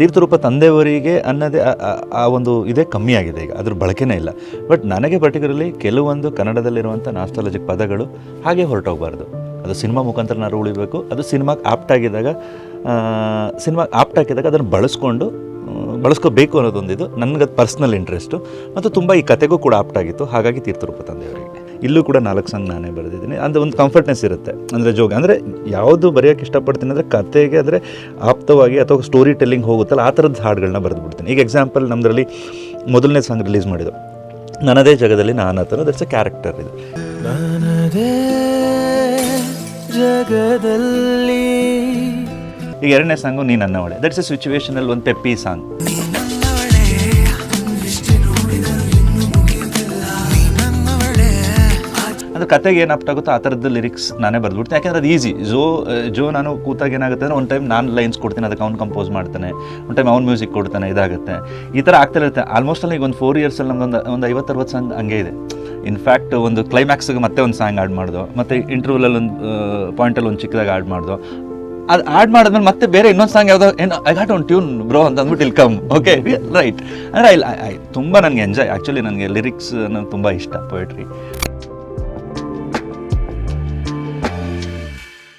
ತೀರ್ಥರೂಪ ತಂದೆಯವರಿಗೆ ಅನ್ನೋದೇ ಆ ಒಂದು ಇದೇ ಕಮ್ಮಿ ಆಗಿದೆ ಈಗ, ಅದ್ರ ಬಳಕೆನೇ ಇಲ್ಲ. ಬಟ್ ನನಗೆ ಪರ್ಟಿಕ್ಯುಲರ್ಲಿ ಕೆಲವೊಂದು ಕನ್ನಡದಲ್ಲಿರುವಂಥ ನಾಸ್ಟಾಲಜಿಕ್ ಪದಗಳು ಹಾಗೆ ಹೊರಟೋಗಬಾರ್ದು. ಅದು ಸಿನಿಮಾ ಮುಖಾಂತರ ನಾವು ಉಳಿಬೇಕು. ಅದು ಸಿನಿಮಾಗೆ ಆಪ್ಟ್ ಆಗಿದ್ದಾಗ ಅದನ್ನು ಬಳಸ್ಕೋಬೇಕು ಅನ್ನೋದೊಂದಿದು ನನಗದು ಪರ್ಸ್ನಲ್ ಇಂಟ್ರೆಸ್ಟು ಮತ್ತು ತುಂಬ ಈ ಕತೆಗೂ ಕೂಡ ಆಪ್ಟ್ ಆಗಿತ್ತು. ಹಾಗಾಗಿ ತೀರ್ಥರೂಪ ತಂದೆಯವರಿಗೆ ಇಲ್ಲೂ ಕೂಡ 4 ಸಾಂಗ್ ನಾನೇ ಬರೆದಿದ್ದೀನಿ. ಅಂದರೆ ಒಂದು ಕಂಫರ್ಟ್ನೆಸ್ ಇರುತ್ತೆ, ಅಂದರೆ ಜೋಗ ಅಂದರೆ ಯಾವುದು ಬರೆಯೋಕ್ಕೆ ಇಷ್ಟಪಡ್ತೀನಿ ಅಂದರೆ ಕತೆಗೆ ಅಂದರೆ ಆಪ್ತವಾಗಿ ಅಥವಾ ಸ್ಟೋರಿ ಟೆಲ್ಲಿಂಗ್ ಹೋಗುತ್ತಲ್ಲ ಆ ಥರದ್ದು ಹಾಡುಗಳನ್ನ ಬರೆದುಬಿಡ್ತೀನಿ. ಈಗ ಎಕ್ಸಾಂಪಲ್ ನಮ್ಮದ್ರಲ್ಲಿ ಮೊದಲನೇ ಸಾಂಗ್ ರಿಲೀಸ್ ಮಾಡಿದ್ದು ನನ್ನದೇ ಜಗದಲ್ಲಿ ನಾನತನ, ದಟ್ಸ್ ಎ ಕ್ಯಾರೆಕ್ಟರ್. ಇದು ನನ್ನದೇ ಜಗದಲ್ಲಿ. ಈಗ ಎರಡನೇ ಸಾಂಗು ನೀ ನನ್ನವಳೆ, ದಟ್ಸ್ ಎ ಸಿಚುವೇಶನಲ್ ಒಂದು ಪೆಪ್ಪಿ ಸಾಂಗ್. ಅದು ಕತೆಗೆ ಏನು ಅಪ್ಟ್ ಆಗುತ್ತೋ ಆ ಥರದ್ದು ಲಿರಿಕ್ಸ್ ನಾನೇ ಬರೆದ್ಬಿಡ್ತೀನಿ. ಯಾಕೆಂದರೆ ಅದು ಈಸಿ. ಜೋ ನಾನು ಕೂತಾಗ ಏನಾಗುತ್ತೆ ಅಂದರೆ ಒಂದು ಟೈಮ್ ನಾನು ಲೈನ್ಸ್ ಕೊಡ್ತೀನಿ, ಅದಕ್ಕೆ ಅವ್ನು ಕಂಪೋಸ್ ಮಾಡ್ತಾನೆ, ಒಂದು ಟೈಮ್ ಅವ್ನು ಮ್ಯೂಸಿಕ್ ಕೊಡ್ತಾನೆ, ಇದಾಗುತ್ತೆ. ಈ ಥರ ಆಗ್ತಿರುತ್ತೆ. ಆಲ್ಮೋಸ್ಟ್ ಅಲ್ಲಿ ಈಗ ಒಂದು 4 ಇಯರ್ಸಲ್ಲಿ ನಮ್ದು ಒಂದು 50-60 ಸಾಂಗ್ ಹಂಗೆ ಇದೆ. ಇನ್ಫ್ಯಾಕ್ಟ್ ಒಂದು ಕ್ಲೈಮ್ಯಾಕ್ಸ್ಗೆ ಮತ್ತೆ ಒಂದು ಸಾಂಗ್ ಆ್ಯಡ್ ಮಾಡ್ದು, ಮತ್ತು ಇಂಟರ್ವ್ಯೂಲಲ್ಲಿ ಒಂದು ಪಾಯಿಂಟಲ್ಲಿ ಒಂದು ಚಿಕ್ಕದಾಗಿ ಆ್ಯಡ್ ಮಾಡ್ದು. ಅದು ಆ್ಯಡ್ ಮಾಡಿದ್ಮೇಲೆ ಮತ್ತೆ ಬೇರೆ ಇನ್ನೊಂದು ಸಾಂಗ್ ಯಾವುದೋ ಏನು ಐ ಗಾಟ್ ಒಂದು ಟ್ಯೂನ್ ಬ್ರೋ ಅಂತ ಅಂದ್ಬಿಟ್ಟು ಇಲ್ಲಿ ಕಮ್ ಓಕೆ ರೈಟ್. ಅಂದರೆ ತುಂಬ ನನಗೆ ಎಂಜಾಯ್. ಆ್ಯಕ್ಚುಲಿ ನನಗೆ ಲಿರಿಕ್ಸ್ ನನಗೆ ತುಂಬ ಇಷ್ಟ, ಪೊಯೆಟ್ರಿ.